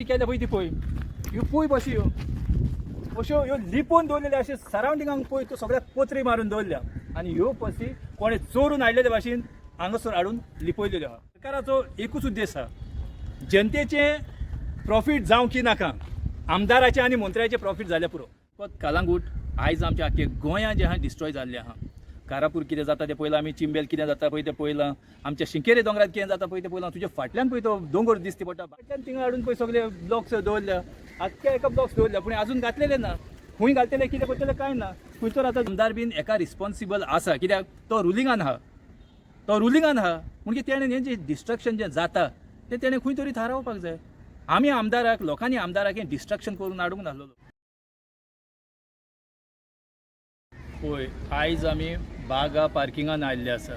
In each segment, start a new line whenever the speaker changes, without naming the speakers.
केल्या पळय ती पळय ह्यो पळय बशी ह्यो अश्यो ह्यो लिपोवन दवरलेल्या अशें सरावंडिंगाक पळय त्यो सगळ्याक पोत्री मारून दवरल्या आनी ह्यो बसी कोणें चोरून हाडलेल्या भाशेन हांगासर हाडून लिपयलेल्यो आहा. सरकाराचो एकूच उद्देश आहा, जनतेचें प्रॉफीट जावं की नाका, आमदाराचें आनी मंत्र्याचें प्रॉफीट जाल्यार पुरो. फकत कलांगूट आयज आमच्या आख्खे गोंयां जें आहा डिस्ट्रॉय जाल्लें आहा. कारापूर कितें जाता तें पळयलां आमी, चिंबेल कितें जाता पळय तें पळयलां, आमच्या शिंकेरे दोंगरात कितें जाता पळय तें पळयलां. तुज्या फाटल्यान पळय तो दोंगर दिसता पडटा, फाटल्यान थिंगा हाडून पळय सगळे ब्लॉक्स दवरल्या, आख्ख्या एका ब्लॉक्स दवरल्या, पूण आजून घातलेले ना. खूंय घालतले कितें करतले कांय ना. खंय तर आतां आमदार बीन एका रिस्पॉन्सिबल आसा, कित्याक तो रुलिंगान आहा, म्हणजे तेणें हें जें डिस्ट्रक्शन जें जाता तें तेणें खंय तरी थारावपाक जाय. आमी आमदाराक, लोकांनी आमदाराक हें डिस्ट्रक्शन करून हाडूंक नासलेलो. पळय आयज आमी बागा पार्किंगान आयिल्ले आसा.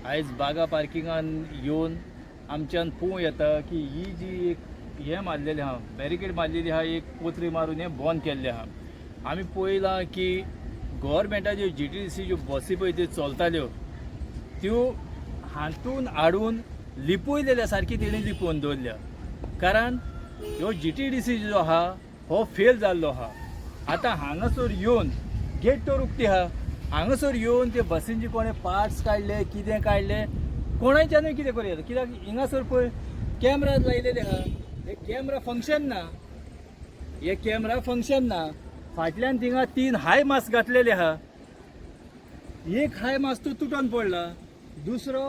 आयज बागा पार्किंगान येवन आमच्यान पळोवं येता की ही जी एक हें मारलेलें आहा, बॅरिकेड मारलेली आहा, एक पोत्री मारून हें बंद केल्लें आहा. आमी पळयलां की गव्हर्मेंटाच्यो GTDC ज्यो बसी पळय त्यो चलताल्यो त्यो हातून हाडून लिपयलेल्या सारकी तेणी लिपोवन दवरल्या. कारण ह्यो GTDC जो आहा हो फेल जाल्लो आहा. आतां हांगासर येवन गेट तर उक्ती आहा, हांगासर येवन ते बसींचे कोणें पार्ट्स काडले, कितें काडलें, कोणाच्यानूय कितें करूं येता. कित्याक हिंगासर पळय कॅमेरा लायलेले आहा, हे कॅमेरा फंक्शन ना. फाटल्यान थिंगा 3 हाय मास्क घातलेले आहा. एक हाय मास्क तो तुटून पडला, दुसरो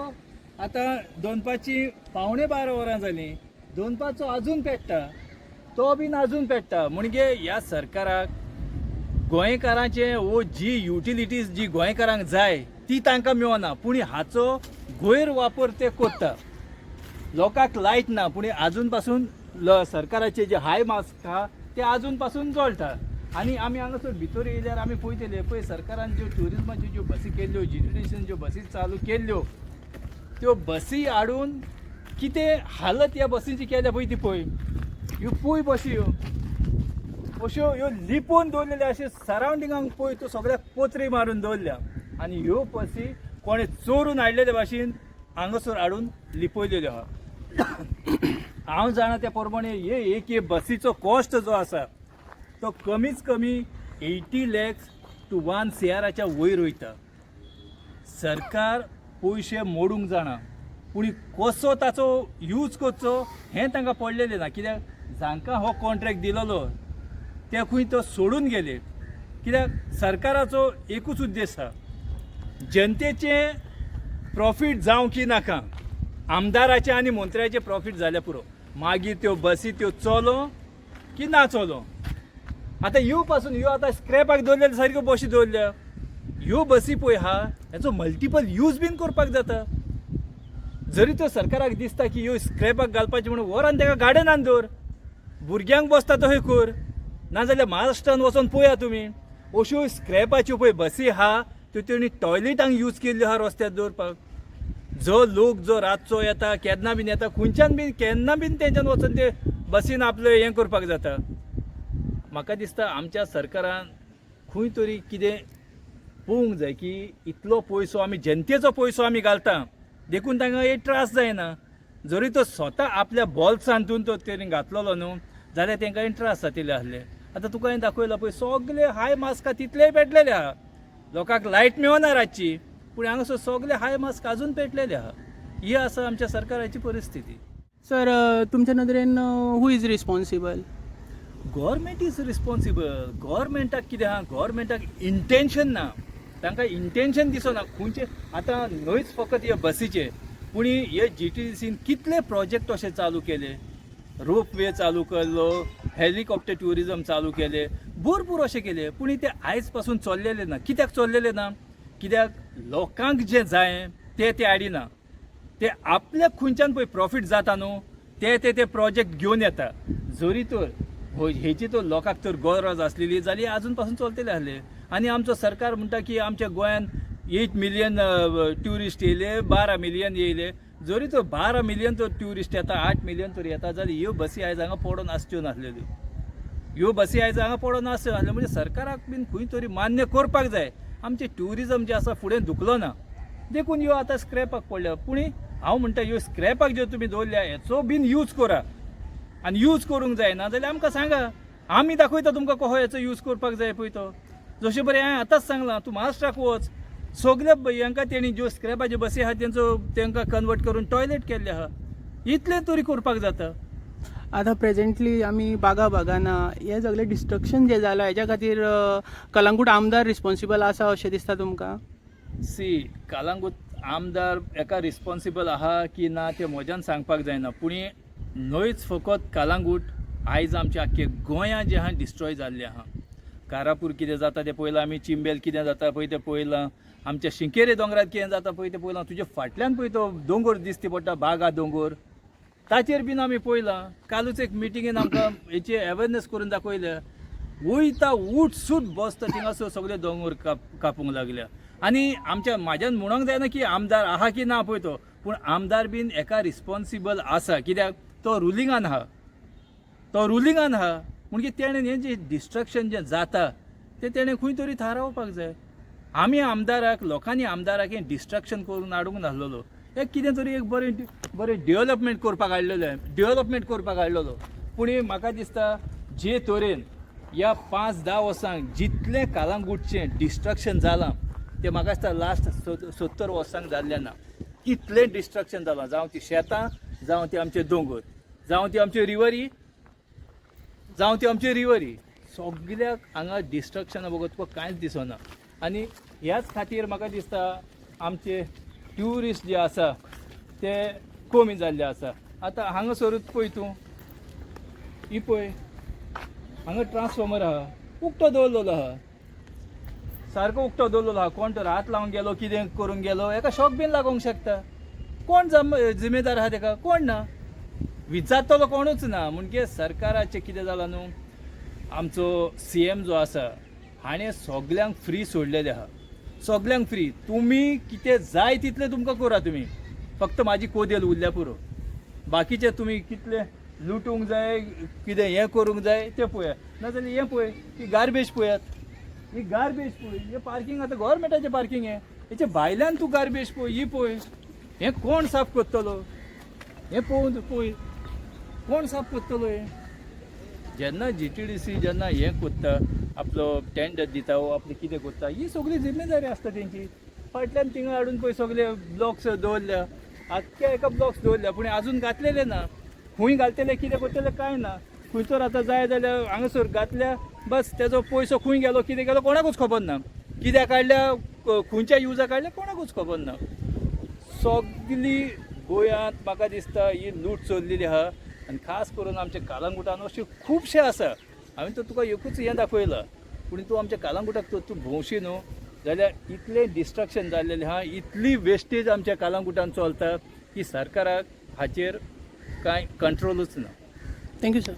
आतां दनपारची 11:15 वरां जालीं, दनपारचो आजून पेट्टा, तो बीन आजून पेट्टा. म्हणजे ह्या सरकाराक गोंयकारांचे वो जी युटिलिटीज जी गोंयकारांक जाय ती तांकां मेळना, पूण हाचो गैरवापर ते करता. लोकांक लायट ना, पूण आजून पासून सरकाराचे जे हाय मास्क आहा ते आजून पासून जळटा. आनी आमी हांगासर भितर येयल्यार आमी पळयतले पळय सरकारान ज्यो ट्युरिजमाच्यो ज्यो बसी केल्ल्यो, GTDCन ज्यो बसी चालू केल्ल्यो, त्यो बसी हाडून कितें हालत ह्या बसींची केल्या पळय ती पळय ह्यो पळय बशी ह्यो अश्यो ह्यो लिपोवन दवरलेल्या अशें सरावंडिंगाक पळय त्यो सगळ्याक पोत्री मारून दवरल्या आनी ह्यो बसी कोणें चोरून हाडलेल्या भाशेन हांगासर हाडून लिपयलेल्यो आहा. हांव जाणा त्या प्रमाणे हे एक बसीचो कॉस्ट जो आसा तो कमीच कमी 80 lakhs to 1 crच्या वयर वयता. सरकार पयशे मोडूंक जाणा, पूण कसो ताचो यूज करचो हें तांकां पडलेलें ना. कित्याक जांकां हो कॉन्ट्रॅक्ट दिलोलो ते खंय तो सोडून गेले. कित्याक सरकाराचो एकूच उद्देश आहा, जनतेचें प्रॉफीट जावं की नाका, आमदाराचें आनी मंत्र्याचें प्रॉफीट जाल्यार पुरो. मागीर त्यो बसी त्यो चलो की ना चलो. आतां ह्यो पासून ह्यो आतां स्क्रॅपाक दवरलेल्यो सारक्यो बशी दवरल्या. ह्यो बसी पळय आहा हेचो मल्टिपल यूज बीन करपाक जाता. जरी तो सरकाराक दिसता की ह्यो स्क्रॅपाक घालपाचे म्हणून वरान ताका गार्डनान दवर, भुरग्यांक बसता थंय कर, नाजाल्यार महाराष्ट्रान वचोन पळया तुमी अश्यो स्क्रॅपाच्यो पळय बसी आहा त्यो तेणी टॉयलेटांक यूज केल्ल्यो आहा रस्त्यार दवरपाक. जो लोक जो रातचो येता, केन्ना बीन येता, खंयच्यान बीन केन्ना बीन तेंच्यान वचून ते बसीन आपलें हें करपाक जाता. म्हाका दिसता आमच्या सरकारान खंय तरी कितें पळोवंक जाय की इतलो पयसो आमी जनतेचो पयसो आमी घालता, देखून तांकां एक त्रास जायना. जरी तो स्वता आपल्या बॉल्सांतून तो तेणी घातलेलो न्हू जाल्यार तांकां त्रास जातले आसले. आतां तुका हांवें दाखयला पळय सगळे हाय मास्क तितलेय पेटलेले आहा. लोकांक लायट मेळना रातची, पूण हांगासर सगळे हाय मास्क आजून पेटलेले आहा. ही आसा आमच्या सरकाराची परिस्थिती.
सर, तुमच्या नदरेन who is responsible?
Government is responsible. गव्हर्मेंटाक कितें आहा, गव्हर्मेंटाक इंटेन्शन ना, तांकां इंटेन्शन दिसना खंयचे. आतां न्हयच फकत हे बसीचे, पूण हे GTDCन कितले प्रोजेक्ट अशे चालू केले. रोपवे चालू केल्लो, हेलिकॉप्टर ट्युरिजम चालू केले, भरपूर अशें केले, पूण ते आयज पासून चल्लेले ना. कित्याक चल्लेले ना? कित्याक लोकांक जें जाय ते हाडिना. ते आपल्याक खंयच्यान पळय प्रॉफीट जाता न्हू ते प्रोजेक्ट घेवन येता. जरी तर हेची तर लोकांक तर गरज आसलेली जाल्यार आजून पासून चलतले आसले. आनी आमचो सरकार म्हणटा की आमच्या गोंयान 8 million ट्युरिस्ट येयले, 12 million येयले. जरी तर 12 million तर ट्युरिस्ट येता, 8 million तर येता जाल्यार ह्यो बसी आयज हांगा पडोन आसच्यो नासलेल्यो. ह्यो बसी आयज हांगा पडोन आसच्यो नासल्यो. म्हणजे सरकाराक बीन खंय तरी मान्य करपाक जाय आमचें ट्युरिजम जें आसा फुडें दुखलो ना. देखून ह्यो आतां स्क्रॅपाक पडल्या. पूण हांव म्हणटा ह्यो स्क्रॅपाक ज्यो तुमी दवरल्या हेचो बीन यूज करा. आनी यूज करूंक जायना जाल्यार आमकां सांगा, आमी दाखयता तुमकां कहो हेचो यूज करपाक जाय पळय तो. जशें बरें हांवें आतांच सांगलां, तूं महाराष्ट्राक वच, सगल्या भैयांका तेणी ज्यो स्क्रॅपाच्यो बसी आहा तांकां कन्वर्ट करून टॉयलेट केल्ले आहा. इतलें तरी करपाक जाता.
आतां प्रेझेंटली आमी बागाना हे सगळें डिस्ट्रक्शन जें जालां हेच्या खातीर कलंगूट आमदार रिस्पॉन्सिबल आसा अशें दिसता तुमकां?
कलंगूट आमदार एका रिस्पॉन्सिबल आहा की ना तें म्हज्यान सांगपाक जायना, पूण न्हयच फकत कलंगूट, आयज आमच्या आख्खे गोंयां जें आहा डिस्ट्रॉय जाल्लें आहा. कारापूर कितें जाता तें पळयलां आमी, चिंबेल कितें जाता पळय तें पळयलां, आमच्या शिंकेरे दोंगरार कितें जाता पळय तें पळयलां, तुजे फाटल्यान पळय तो दोंगर दिश्टी पडटा, बागा दोंगर, ताचेर बीन आमी पळयलां. कालूच एक मिटिंगेन आमकां हेची अवेरनेस करून दाखयल्या, वयता उठ सूट बसता थिंगासर सगळे दोंगर कापूंक लागल्या. आनी म्हाज्यान म्हणूंक जायना की आमदार आहा की ना पळय तो, पूण आमदार बीन एका रिस्पॉन्सिबल आसा, कित्याक तो रुलिंगान आहा. म्हणजे तेणें हें जें डिस्ट्रक्शन जें जाता तें तेणें खंय तरी थारावपाक जाय. आमी लोकांनी आमदाराक हें डिस्ट्रक्शन करून हाडूंक नासलेलो, एक कितें तरी एक बरें डेव्हलपमेंट करपाक हाडलेलो. पूण म्हाका दिसता जे तरेन ह्या 5-10 वर्सांक जितलें कलंगूटचें डिस्ट्रक्शन जालां तें म्हाका दिसता लास्ट 70 वर्सांक जाल्लें ना. इतलें डिस्ट्रक्शन जालां, जावं ती शेतां, जावं ती आमचे दोंगर, जावं ती आमच्यो रिवरी, सगल्याक हांगा डिस्ट्रक्शना बगत तुका कांयच दिसना. आनी ह्याच खातीर म्हाका दिसता आमचे ट्युरिस्ट जे आसा ते कमी जाल्ले आसा. आतां हांगासरूच पळय तूं, ही पळय हांगा ट्रान्सफॉर्मर आहा, उक्तो दवरलेलो आहा, सारको उक्तो दवरलेलो आहा. कोण तर हात लावून गेलो, कितें करून गेलो, हेका शॉक बीन लागोंक शकता. कोण जिम्मेदार आहा तेका? कोण ना, विचारतलो कोणूच ना. म्हणजे सरकाराचें कितें जालां न्हू, आमचो CM जो आसा हाणें सगल्यांक फ्री सोडलेलें आहा, सगल्यांक फ्री. तुमी कितें जाय तितलें तुमकां करा, तुमी फक्त म्हाजी कोदेल उरल्या पुरो. बाकीचें तुमी कितलें लुटूंक जाय, कितें हें करूंक जाय तें पळयात. नाजाल्यार हें पळय, ही गार्बेज पळयात, ही गार्बेज पळय, हें पार्किंग आतां गव्हर्मेंटाचें पार्किंग हेच्या भायल्यान तूं गार्बेज पळय, ही पळय, हें कोण साफ करतलो? हें पळोवन पळय, कोण साफ करतलो? हें जेन्ना GTDC जेन्ना हें करता, आपलो टेंडर दिता वो आपलें कितें करता, ही सगळी जिम्मेदारी आसता तेंची. फाटल्यान थिंगा हाडून पळय सगळे ब्लॉक्स दवरल्या, आख्ख्या एका ब्लॉक्स दवरल्या, पूण आजून घातलेले ना. खंय घालतले, कितें करतले कांय ना. खंयसर आतां जाय जाल्यार हांगासर घातल्या, बस तेजो पयसो खंय गेलो, कितें गेलो कोणाकूच खबर ना. कित्याक काडल्या, खंयच्या युजा काडल्या कोणाकूच खबर ना. सगळी गोंयांत म्हाका दिसता ही लूट चल्लेली आहा. आनी खास करून आमच्या कलंगूटान अशें खुबशे आसा. हांवें तर तुका एकूच हें दाखयलां, पूण तूं आमच्या कलंगूटाक तूं भोंवशी न्हू जाल्यार इतलें डिस्ट्रक्शन जाल्लेलें आहा, इतली वेस्टेज आमच्या कलंगूटान चलता की सरकाराक हाचेर कांय कंट्रोलूच ना.
Thank you sir.